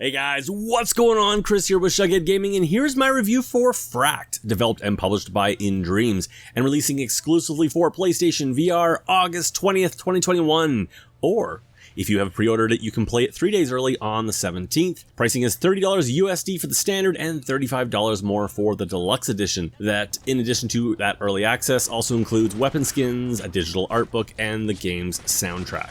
Hey guys, what's going on? Chris here with Shugghead Gaming, and here's my review for Fracked, developed and published by InDreams, and releasing exclusively for PlayStation VR August 20th, 2021. Or, if you have pre-ordered it, you can play it 3 days early on the 17th. Pricing is $30 USD for the standard and $35 more for the deluxe edition. That, in addition to that early access, also includes weapon skins, a digital art book, and the game's soundtrack.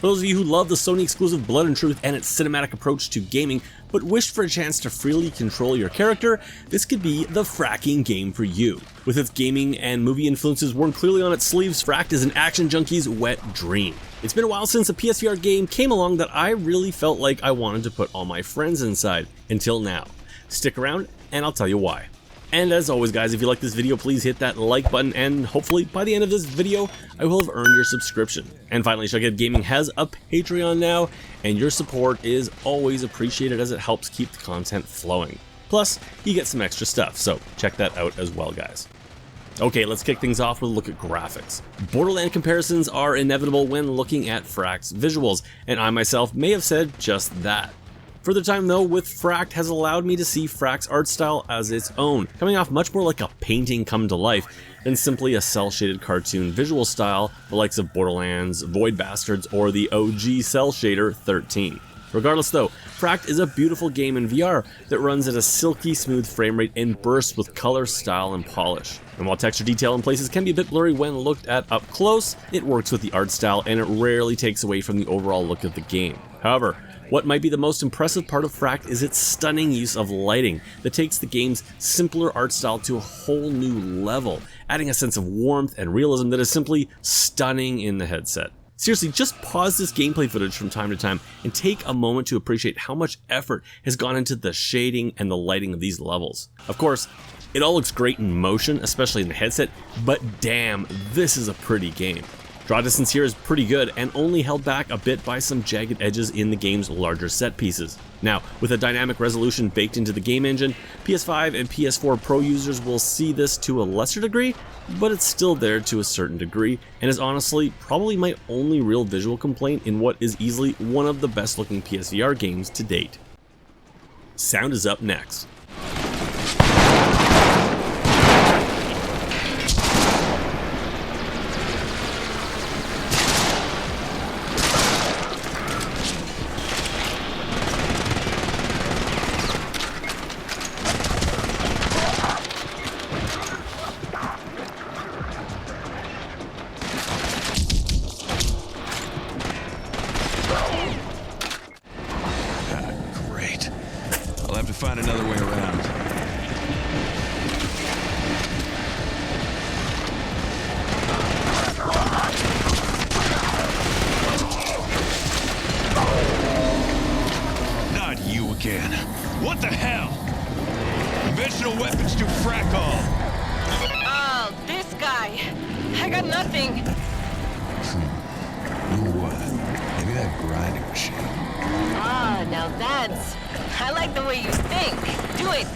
For those of you who love the Sony exclusive Blood and Truth and its cinematic approach to gaming, but wished for a chance to freely control your character, this could be the fracking game for you. With its gaming and movie influences worn clearly on its sleeves, Fracked is an action junkie's wet dream. It's been a while since a PSVR game came along that I really felt like I wanted to put all my friends inside, until now. Stick around and I'll tell you why. And as always guys, if you like this video, please hit that like button, and hopefully by the end of this video, I will have earned your subscription. And finally, Shugghead Gaming has a Patreon now, and your support is always appreciated as it helps keep the content flowing. Plus, you get some extra stuff, so check that out as well guys. Okay, let's kick things off with a look at graphics. Borderland comparisons are inevitable when looking at Fracked's visuals, and I myself may have said just that. Further time though with Fracked has allowed me to see Fracked's art style as its own, coming off much more like a painting come to life than simply a cel-shaded cartoon visual style, the likes of Borderlands, Void Bastards, or the OG cel shader 13. Regardless though, Fracked is a beautiful game in VR that runs at a silky smooth frame rate and bursts with color, style, and polish. And while texture detail in places can be a bit blurry when looked at up close, it works with the art style and it rarely takes away from the overall look of the game. However, what might be the most impressive part of Fracked is its stunning use of lighting that takes the game's simpler art style to a whole new level, adding a sense of warmth and realism that is simply stunning in the headset. Seriously, just pause this gameplay footage from time to time and take a moment to appreciate how much effort has gone into the shading and the lighting of these levels. Of course, it all looks great in motion, especially in the headset, but damn, this is a pretty game. Draw distance here is pretty good and only held back a bit by some jagged edges in the game's larger set pieces. Now, with a dynamic resolution baked into the game engine, PS5 and PS4 Pro users will see this to a lesser degree, but it's still there to a certain degree, and is honestly probably my only real visual complaint in what is easily one of the best looking PSVR games to date. Sound is up next. I'll have to find another way around. Not you again. What the hell? Conventional weapons do frack all. Oh, this guy. I got nothing. You know what? Maybe that grinding machine. Ah, now that's... I like the way you think. Do it.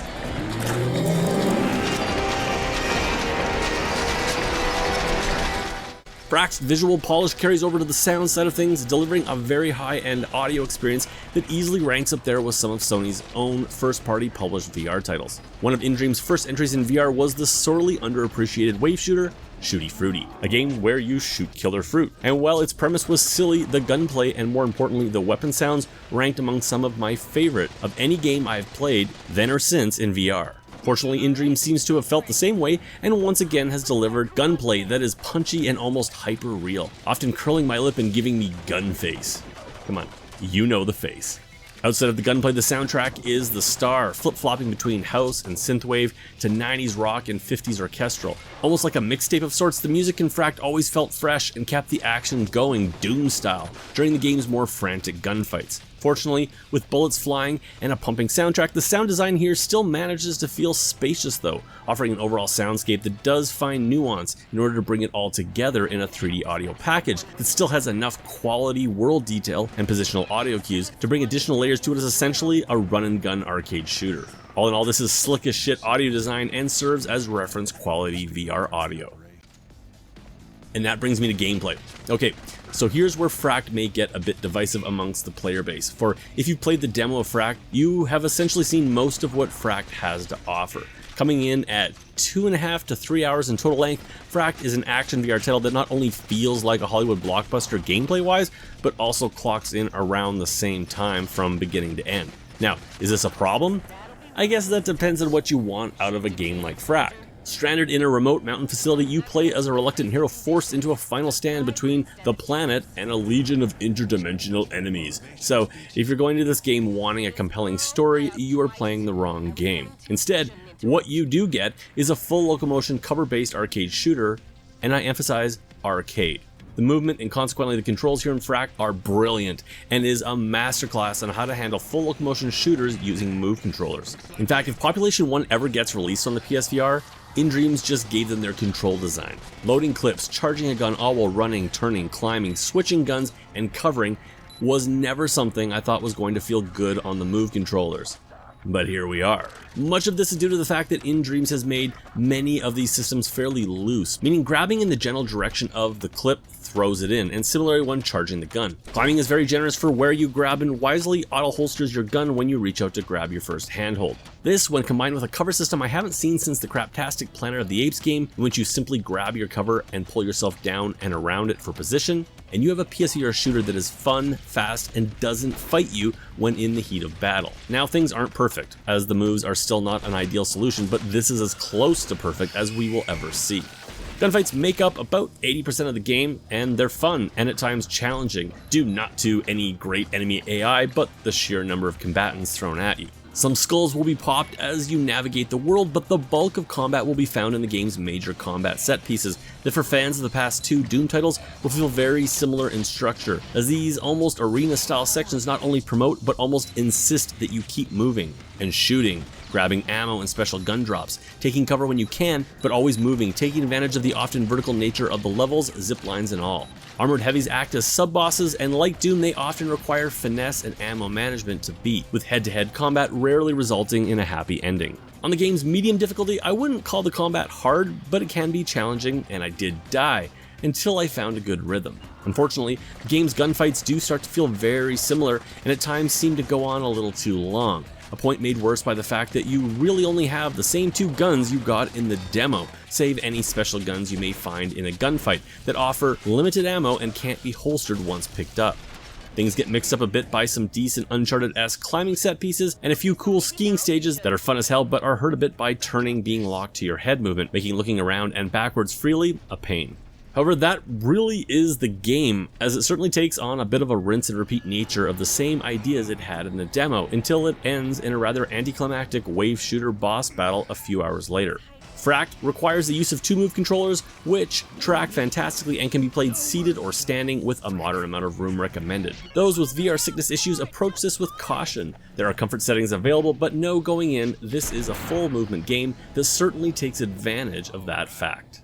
Fracked's visual polish carries over to the sound side of things, delivering a very high-end audio experience that easily ranks up there with some of Sony's own first-party published VR titles. One of InDreams' first entries in VR was the sorely underappreciated wave shooter, Shooty Fruity, a game where you shoot killer fruit. And while its premise was silly, the gunplay and more importantly the weapon sounds ranked among some of my favorite of any game I've played then or since in VR. Fortunately, InDreams seems to have felt the same way and once again has delivered gunplay that is punchy and almost hyper-real, often curling my lip and giving me gun face. Come on, you know the face. Outside of the gunplay, the soundtrack is the star, flip-flopping between house and synthwave to 90s rock and 50s orchestral. Almost like a mixtape of sorts, the music in Fracked always felt fresh and kept the action going Doom style during the game's more frantic gunfights. Fortunately, with bullets flying and a pumping soundtrack, the sound design here still manages to feel spacious though, offering an overall soundscape that does find nuance in order to bring it all together in a 3D audio package that still has enough quality world detail and positional audio cues to bring additional layers to it as essentially a run-and-gun arcade shooter. All in all, this is slick as shit audio design and serves as reference quality VR audio. And that brings me to gameplay. Okay, So here's where Fracked may get a bit divisive amongst the player base, for if you've played the demo of Fracked, you have essentially seen most of what Fracked has to offer. Coming in at 2.5 to 3 hours in total length, Fracked is an action VR title that not only feels like a Hollywood blockbuster gameplay-wise, but also clocks in around the same time from beginning to end. Now, is this a problem? I guess that depends on what you want out of a game like Fracked. Stranded in a remote mountain facility, you play as a reluctant hero forced into a final stand between the planet and a legion of interdimensional enemies. So, if you're going to this game wanting a compelling story, you are playing the wrong game. Instead, what you do get is a full locomotion cover-based arcade shooter, and I emphasize arcade. The movement and consequently the controls here in Fracked are brilliant and is a masterclass on how to handle full locomotion shooters using move controllers. In fact, if Population 1 ever gets released on the PSVR, InDreams just gave them their control design. Loading clips, charging a gun all while running, turning, climbing, switching guns, and covering was never something I thought was going to feel good on the move controllers. But here we are. Much of this is due to the fact that InDreams has made many of these systems fairly loose, meaning grabbing in the general direction of the clip throws it in, and similarly when charging the gun. Climbing is very generous for where you grab and wisely auto-holsters your gun when you reach out to grab your first handhold. This, when combined with a cover system I haven't seen since the craptastic Planet of the Apes game, in which you simply grab your cover and pull yourself down and around it for position, and you have a PSVR shooter that is fun, fast, and doesn't fight you when in the heat of battle. Now, things aren't perfect, as the moves are still not an ideal solution, but this is as close to perfect as we will ever see. Gunfights make up about 80% of the game, and they're fun and at times challenging, due not to any great enemy AI, but the sheer number of combatants thrown at you. Some skulls will be popped as you navigate the world, but the bulk of combat will be found in the game's major combat set pieces that for fans of the past two Doom titles will feel very similar in structure, as these almost arena-style sections not only promote but almost insist that you keep moving and shooting, grabbing ammo and special gun drops, taking cover when you can, but always moving, taking advantage of the often vertical nature of the levels, zip lines and all. Armored heavies act as sub-bosses, and like Doom, they often require finesse and ammo management to beat, with head-to-head combat rarely resulting in a happy ending. On the game's medium difficulty, I wouldn't call the combat hard, but it can be challenging, and I did die, until I found a good rhythm. Unfortunately, the game's gunfights do start to feel very similar, and at times seem to go on a little too long. A point made worse by the fact that you really only have the same two guns you got in the demo, save any special guns you may find in a gunfight that offer limited ammo and can't be holstered once picked up. Things get mixed up a bit by some decent Uncharted-esque climbing set pieces and a few cool skiing stages that are fun as hell but are hurt a bit by turning being locked to your head movement, making looking around and backwards freely a pain. However, that really is the game, as it certainly takes on a bit of a rinse and repeat nature of the same ideas it had in the demo, until it ends in a rather anticlimactic wave shooter boss battle a few hours later. Fracked requires the use of two move controllers, which track fantastically and can be played seated or standing with a moderate amount of room recommended. Those with VR sickness issues approach this with caution. There are comfort settings available, but know going in, this is a full movement game that certainly takes advantage of that fact.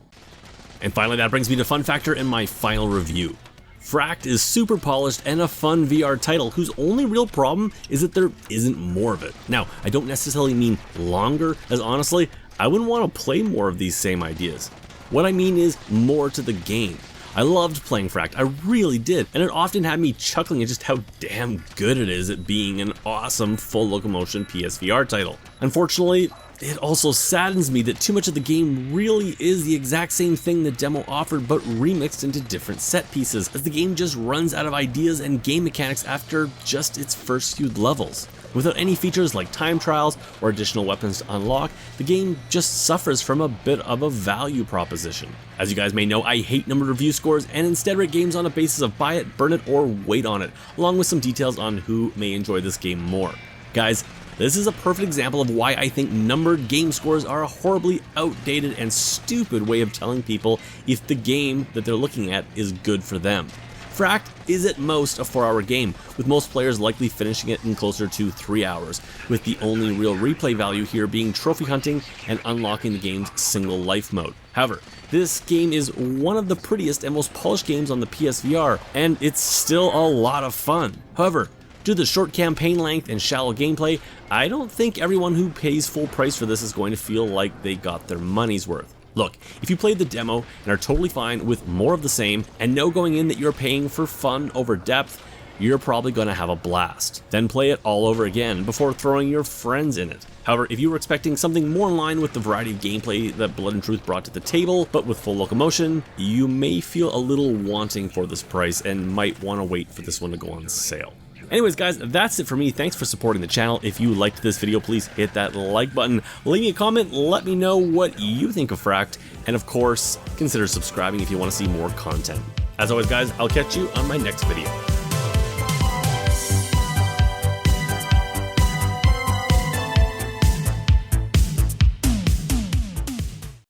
And finally, that brings me to fun factor in my final review. Fracked is super polished and a fun VR title whose only real problem is that there isn't more of it. Now, I don't necessarily mean longer, as honestly, I wouldn't want to play more of these same ideas. What I mean is more to the game. I loved playing Fracked, I really did, and it often had me chuckling at just how damn good it is at being an awesome full locomotion PSVR title. Unfortunately, it also saddens me that too much of the game really is the exact same thing the demo offered but remixed into different set pieces, as the game just runs out of ideas and game mechanics after just its first few levels. Without any features like time trials or additional weapons to unlock, the game just suffers from a bit of a value proposition. As you guys may know, I hate numbered review scores and instead rate games on a basis of buy it, burn it, or wait on it, along with some details on who may enjoy this game more. Guys, this is a perfect example of why I think numbered game scores are a horribly outdated and stupid way of telling people if the game that they're looking at is good for them. Fracked is at most a 4-hour game, with most players likely finishing it in closer to 3 hours, with the only real replay value here being trophy hunting and unlocking the game's single life mode. However, this game is one of the prettiest and most polished games on the PSVR, and it's still a lot of fun. However, due to the short campaign length and shallow gameplay, I don't think everyone who pays full price for this is going to feel like they got their money's worth. Look, if you played the demo and are totally fine with more of the same and know going in that you're paying for fun over depth, you're probably going to have a blast. Then play it all over again before throwing your friends in it. However, if you were expecting something more in line with the variety of gameplay that Blood and Truth brought to the table, but with full locomotion, you may feel a little wanting for this price and might want to wait for this one to go on sale. Anyways guys, that's it for me. Thanks for supporting the channel. If you liked this video, please hit that like button, leave me a comment, let me know what you think of Fracked, and of course, consider subscribing if you want to see more content. As always guys, I'll catch you on my next video.